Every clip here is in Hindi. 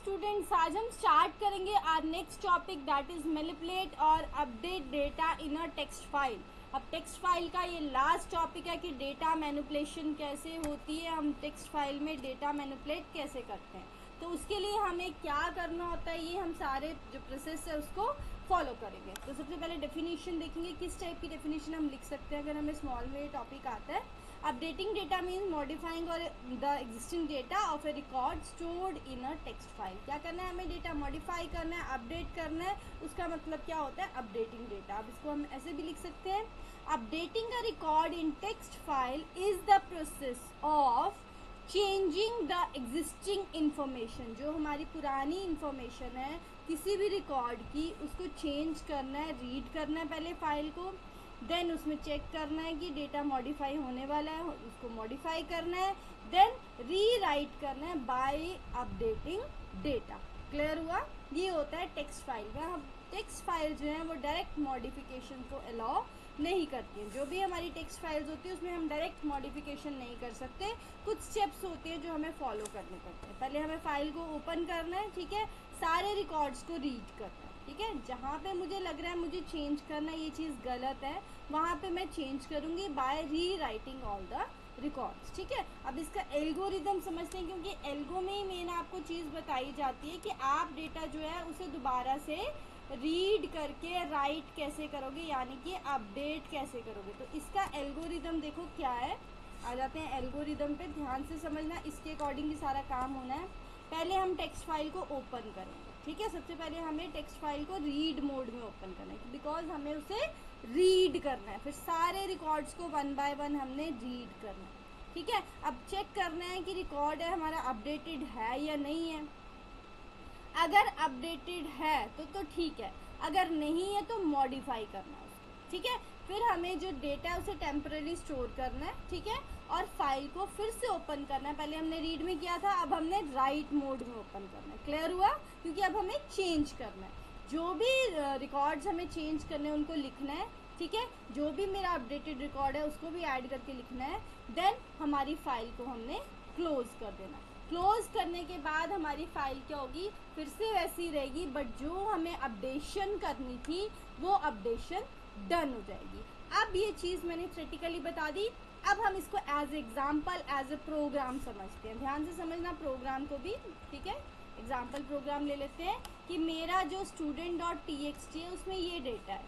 स्टूडेंट्स, आज हम स्टार्ट करेंगे our next topic that is manipulate और update data in a text file. अब टेक्स्ट फाइल का ये लास्ट टॉपिक है कि डेटा मैनिपुलेशन कैसे होती है, हम टेक्स्ट फाइल में डेटा मैनिपुलेट कैसे करते हैं। तो उसके लिए हमें क्या करना होता है, ये हम सारे जो प्रोसेस है उसको फॉलो करेंगे। तो सबसे पहले डेफिनेशन देखेंगे, किस टाइप की डेफिनेशन हम लिख सकते हैं अगर हमें स्मॉल में टॉपिक आता है। अपडेटिंग डेटा मीन्स मॉडिफाइंग और the existing data of A record stored in a text file. क्या करना है, हमें डेटा मॉडिफाई करना है, अपडेट करना है। उसका मतलब क्या होता है, अपडेटिंग डेटा। अब इसको हम ऐसे भी लिख सकते हैं, updating a record in text file is the process of changing the existing information. जो हमारी पुरानी इंफॉर्मेशन है किसी भी रिकॉर्ड की, उसको चेंज करना है, रीड करना है पहले फाइल को, देन उसमें चेक करना है कि डेटा मॉडिफाई होने वाला है, उसको मॉडिफाई करना है, देन रीराइट करना है बाय अपडेटिंग डेटा। क्लियर हुआ? ये होता है टेक्स्ट फाइल में। हम टेक्स्ट फाइल जो है वो डायरेक्ट मॉडिफिकेशन को अलाउ नहीं करती हैं। जो भी हमारी टेक्स्ट फाइल्स होती है उसमें हम डायरेक्ट मॉडिफिकेशन नहीं कर सकते, कुछ स्टेप्स होते हैं जो हमें फॉलो करने पड़ते हैं। पहले हमें फाइल को ओपन करना है, ठीक है, सारे रिकॉर्ड्स को रीड करना है, ठीक है। जहाँ पे मुझे लग रहा है मुझे चेंज करना, ये चीज़ गलत है, वहाँ पे मैं चेंज करूँगी बाय री राइटिंग ऑल द रिकॉर्ड्स, ठीक है। अब इसका एल्गोरिदम समझते हैं, क्योंकि एल्गो में ही मेन आपको चीज़ बताई जाती है कि आप डेटा जो है उसे दोबारा से रीड करके राइट कैसे करोगे, यानी कि अपडेट कैसे करोगे। तो इसका एल्गोरिदम देखो क्या है। आ जाते हैं एल्गोरिदम पे, ध्यान से समझना, इसके अकॉर्डिंग ही सारा काम होना है। पहले हम टेक्स्ट फाइल को ओपन करेंगे, ठीक है। सबसे पहले हमें टेक्स्ट फाइल को रीड मोड में ओपन करना है, बिकॉज हमें उसे रीड करना है। फिर सारे रिकॉर्ड्स को वन बाय वन हमने रीड करना है, ठीक है। अब चेक करना है कि रिकॉर्ड है हमारा अपडेटेड है या नहीं है। अगर अपडेटेड है तो ठीक है, अगर नहीं है तो मॉडिफाई करना है उसको, ठीक है। फिर हमें जो डेटा है उसे टेम्पररी स्टोर करना है, ठीक है, और फाइल को फिर से ओपन करना है। पहले हमने रीड में किया था, अब हमने राइट मोड में ओपन करना है। क्लियर हुआ? क्योंकि अब हमें चेंज करना है, जो भी रिकॉर्ड्स हमें चेंज करने हैं उनको लिखना है, ठीक है। जो भी मेरा अपडेटेड रिकॉर्ड है उसको भी ऐड करके लिखना है। देन हमारी फाइल को हमने क्लोज कर देना है। क्लोज करने के बाद हमारी फाइल क्या होगी, फिर से वैसी रहेगी, बट जो हमें अपडेशन करनी थी वो अपडेशन डन हो जाएगी। अब ये चीज़ मैंने थ्योरेटिकली बता दी। अब हम इसको as example, as a program समझते हैं। ध्यान से समझना प्रोग्राम को भी, ठीक है। एग्जाम्पल प्रोग्राम ले लेते हैं कि मेरा जो student.txt है उसमें ये डेटा है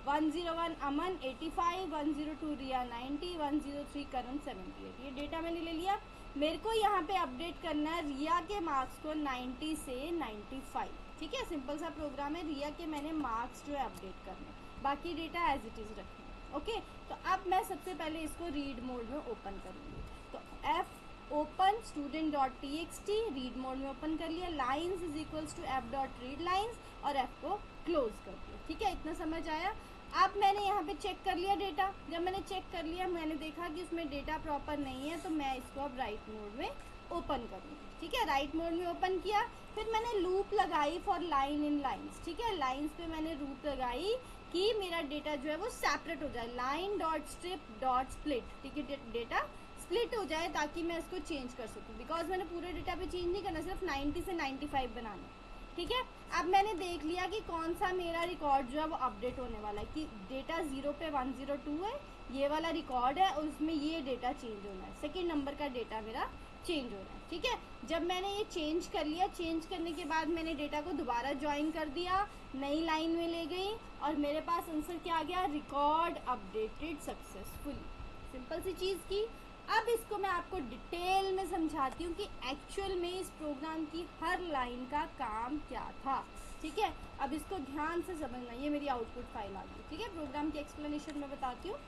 101 अमन 85, 102 रिया 90, 103 करण 78। ये डेटा मैंने ले लिया। मेरे को यहाँ पे अपडेट करना है रिया के मार्क्स को 90 से 95, ठीक है। सिंपल सा प्रोग्राम है, रिया के मैंने मार्क्स जो है अपडेट करने, बाकी डेटा एज इट इज़ रखना, ओके। तो अब मैं सबसे पहले इसको रीड मोड में ओपन करूँगी। तो F open student.txt read mode में ओपन कर लिया, lines is equals to F dot read lines, और एफ को क्लोज कर दिया, ठीक है। इतना समझ आया? अब मैंने यहाँ पे चेक कर लिया डेटा। जब मैंने चेक कर लिया, मैंने देखा कि उसमें डेटा प्रॉपर नहीं है, तो मैं इसको अब राइट मोड में ओपन करूँगी, ठीक है। राइट मोड में ओपन किया, फिर मैंने लूप लगाई फॉर लाइन इन लाइन्स, ठीक है। लाइन्स पे मैंने लूप लगाई कि मेरा डेटा जो है वो सेपरेट हो जाए, line dot strip dot split, ठीक है, डेटा स्प्लिट हो जाए ताकि मैं इसको चेंज कर सकूँ। बिकॉज मैंने पूरे डेटा पे चेंज नहीं करना, सिर्फ 90 से 95 बनाना, ठीक है। अब मैंने देख लिया कि कौन सा मेरा रिकॉर्ड जो है वो अपडेट होने वाला है, कि डेटा 0 पे 102 है, ये वाला रिकॉर्ड है, और उसमें ये डेटा चेंज होना है, सेकेंड नंबर का डेटा मेरा चेंज हो रहा है, ठीक है। जब मैंने ये चेंज कर लिया, चेंज करने के बाद मैंने डेटा को दोबारा ज्वाइन कर दिया, नई लाइन में ले गई, और मेरे पास आंसर क्या आ गया, रिकॉर्ड अपडेटेड सक्सेसफुली। सिंपल सी चीज़ की। अब इसको मैं आपको डिटेल में समझाती हूँ कि एक्चुअल में इस प्रोग्राम की हर लाइन का काम क्या था, ठीक है। अब इसको ध्यान से समझना। ये मेरी आउटपुट फाइल आ गई, ठीक है। प्रोग्राम की एक्सप्लेनेशन में बताती हूँ।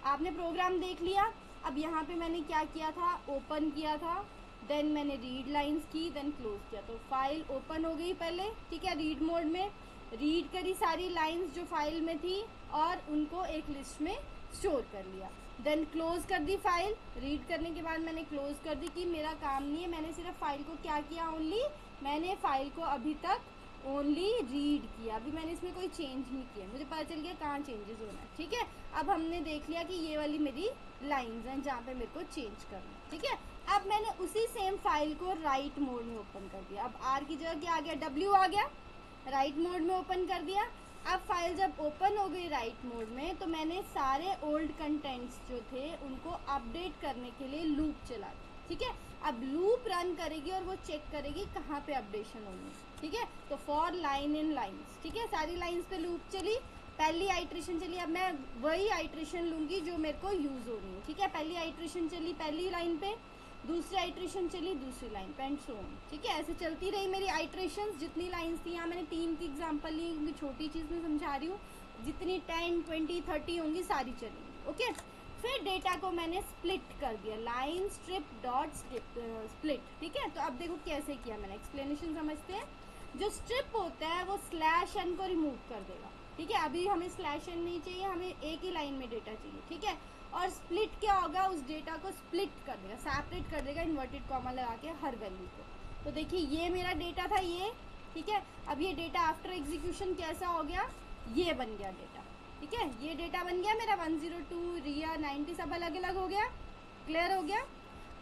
आपने प्रोग्राम देख लिया। अब यहाँ पे मैंने क्या किया था, ओपन किया था, देन मैंने रीड लाइन्स की, देन क्लोज किया, तो फाइल ओपन हो गई पहले, ठीक है। रीड मोड में रीड करी सारी लाइन्स जो फाइल में थी, और उनको एक लिस्ट में स्टोर कर लिया। देन क्लोज कर दी फाइल। रीड करने के बाद मैंने क्लोज कर दी कि मेरा काम नहीं है, मैंने सिर्फ फाइल को क्या किया, ओनली मैंने फाइल को अभी तक ओनली रीड किया, अभी मैंने इसमें कोई चेंज नहीं किया। मुझे पता चल गया कहाँ चेंजेस होना है, ठीक है। अब हमने देख लिया कि ये वाली मेरी लाइंस हैं जहाँ पे मेरे को चेंज करना है, ठीक है। अब मैंने उसी सेम फाइल को राइट मोड में ओपन कर दिया। अब आर की जगह क्या आ गया, डब्ल्यू आ गया, राइट मोड में ओपन कर दिया। अब फाइल जब ओपन हो गई राइट मोड में तो मैंने सारे ओल्ड कंटेंट्स जो थे उनको अपडेट करने के लिए लूप चला दी। ठीक है, अब लूप रन करेगी और वो चेक करेगी कहाँ पे अपडेशन होनी है। ठीक है, तो फॉर लाइन इन लाइन्स, ठीक है, सारी लाइन्स पे लूप चली, पहली आइट्रेशन चली। अब मैं वही आइट्रेशन लूंगी जो मेरे को यूज हो रही है। ठीक है, पहली आइट्रेशन चली पहली लाइन पे, दूसरी आइट्रेशन चली दूसरी लाइन पे, एंड सो ऑन। ठीक है, ऐसे चलती रही मेरी आइट्रेशंस। जितनी लाइन्स थी, यहाँ मैंने 3 की एग्जांपल ली क्योंकि छोटी चीज़ में समझा रही हूँ, जितनी 10, 20, 30 होंगी सारी चलेंगी। ओके, फिर डेटा को मैंने स्प्लिट कर दिया, लाइन स्ट्रिप डॉट स्प्लिट। ठीक है, तो अब देखो कैसे किया मैंने, एक्सप्लेनेशन समझते हैं। जो स्ट्रिप होता है वो स्लैश एन को रिमूव कर देगा। ठीक है, अभी हमें स्लैश एन नहीं चाहिए, हमें एक ही लाइन में डेटा चाहिए। ठीक है, और स्प्लिट क्या होगा, उस डेटा को स्प्लिट कर देगा, सेपरेट कर देगा इन्वर्टेड कॉमा लगा के हर वैल्यू को। तो देखिए ये मेरा डेटा था ये। ठीक है, अब ये डेटा आफ्टर एग्जीक्यूशन कैसा हो गया, ये बन गया डेटा। ठीक है, ये डेटा बन गया मेरा 102, रिया 90 सब अलग अलग हो गया। क्लियर हो गया।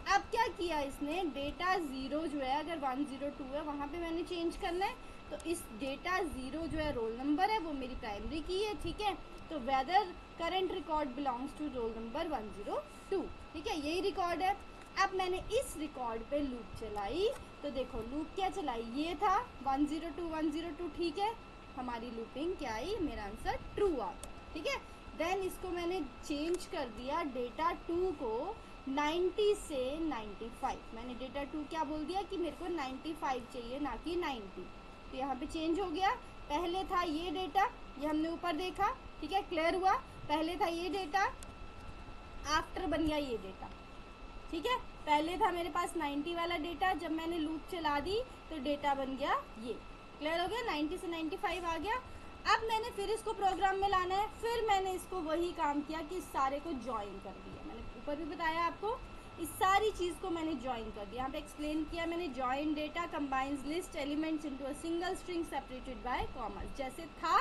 अब क्या किया इसने, डेटा 0 जो है अगर 102 है वहाँ पे मैंने चेंज करना है, तो इस डेटा 0 जो है रोल नंबर है वो मेरी प्राइमरी की है। ठीक है, तो whether current record belongs to roll number 102। ठीक है, यही रिकॉर्ड है। अब मैंने इस रिकॉर्ड पे लूप चलाई, तो देखो लूप क्या चलाई, ये था 102 102। ठीक है, हमारी लूपिंग क्या आई, मेरा आंसर ट्रू आ गया। ठीक है, देन इसको मैंने चेंज कर दिया डेटा 2 को 90 से 95। मैंने डेटा 2 क्या बोल दिया कि मेरे को 95 चाहिए ना कि 90। तो यहाँ पे चेंज हो गया, पहले था ये डेटा, ये हमने ऊपर देखा। ठीक है, क्लियर हुआ, पहले था ये डेटा, आफ्टर बन गया ये डेटा। ठीक है, पहले था मेरे पास 90 वाला डेटा, जब मैंने लूप चला दी तो डेटा बन गया ये। क्लियर हो गया, 90 से 95 आ गया। अब मैंने फिर इसको प्रोग्राम में लाना है, फिर मैंने इसको वही काम किया कि इस सारे को ज्वाइन कर दिया। मैंने ऊपर भी बताया आपको, इस सारी चीज़ को मैंने ज्वाइन कर दिया। यहाँ पे एक्सप्लेन किया मैंने, join data combines list elements into a single string separated by commas. जैसे था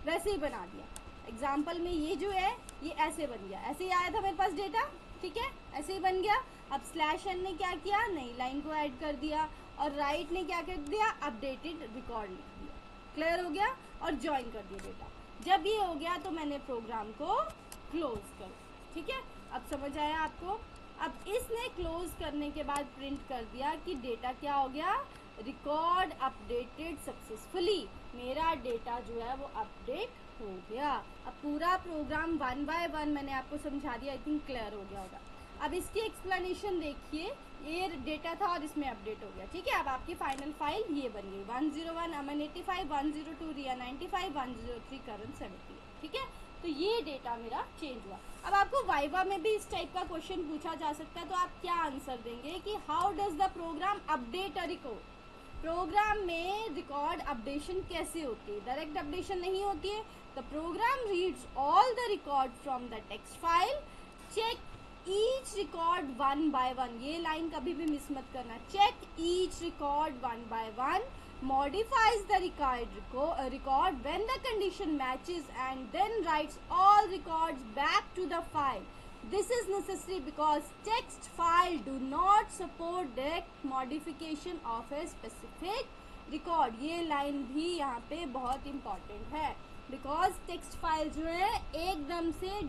वैसे ही बना दिया। एग्जाम्पल में ये जो है ये ऐसे बन गया, ऐसे ही आया था मेरे पास डेटा। ठीक है, ऐसे ही बन गया। अब स्लैश एन ने क्या किया, नई लाइन को ऐड कर दिया, और राइट ने क्या कर दिया, अपडेटेड रिकॉर्ड लिख दिया। क्लियर हो गया, और ज्वाइन कर दिया डेटा। जब ये हो गया तो मैंने प्रोग्राम को क्लोज कर दिया। ठीक है, अब समझ आया आपको। अब इसने क्लोज करने के बाद प्रिंट कर दिया कि डेटा क्या हो गया, रिकॉर्ड अपडेटेड सक्सेसफुली। मेरा डेटा जो है वो अपडेट हो गया। अब पूरा प्रोग्राम 1 बाय 1 मैंने आपको समझा दिया, आई थिंक क्लियर हो गया होगा। अब इसकी एक्सप्लेनेशन देखिए, ये डेटा था और इसमें अपडेट हो गया। ठीक है, अब आपकी फाइनल फाइल ये बन गई, 101 अमन 85, 102 रिया 95, 103 करण 70। ठीक है, तो ये डेटा मेरा चेंज हुआ। अब आपको वाइवा में भी इस टाइप का क्वेश्चन पूछा जा सकता है, तो आप क्या आंसर देंगे कि how does the program update a record. Program में रिकॉर्ड अपडेशन कैसे होती है, डायरेक्ट अपडेशन नहीं होती है। The program reads all the record from the text file, check each record 1 by 1। ये लाइन कभी भी मिस मत करना, check each record 1 by 1, modifies the record when the condition matches, and then writes all records back to the file. This is necessary because text file do not support direct modification of a specific record। ये लाइन भी यहाँ पे बहुत important है, because text file जो है एकदम से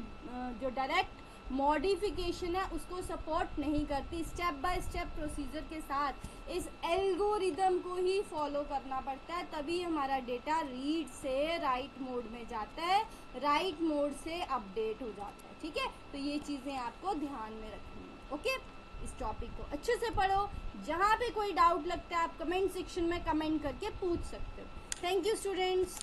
जो डायरेक्ट मॉडिफिकेशन है उसको सपोर्ट नहीं करती। स्टेप बाय स्टेप प्रोसीजर के साथ इस एल्गोरिदम को ही फॉलो करना पड़ता है, तभी हमारा डेटा रीड से राइट मोड में जाता है, राइट मोड से अपडेट हो जाता है। ठीक है, तो ये चीज़ें आपको ध्यान में रखनी है। ओके, इस टॉपिक को अच्छे से पढ़ो, जहाँ पे कोई डाउट लगता है आप कमेंट सेक्शन में कमेंट करके पूछ सकते हो। Thank you students.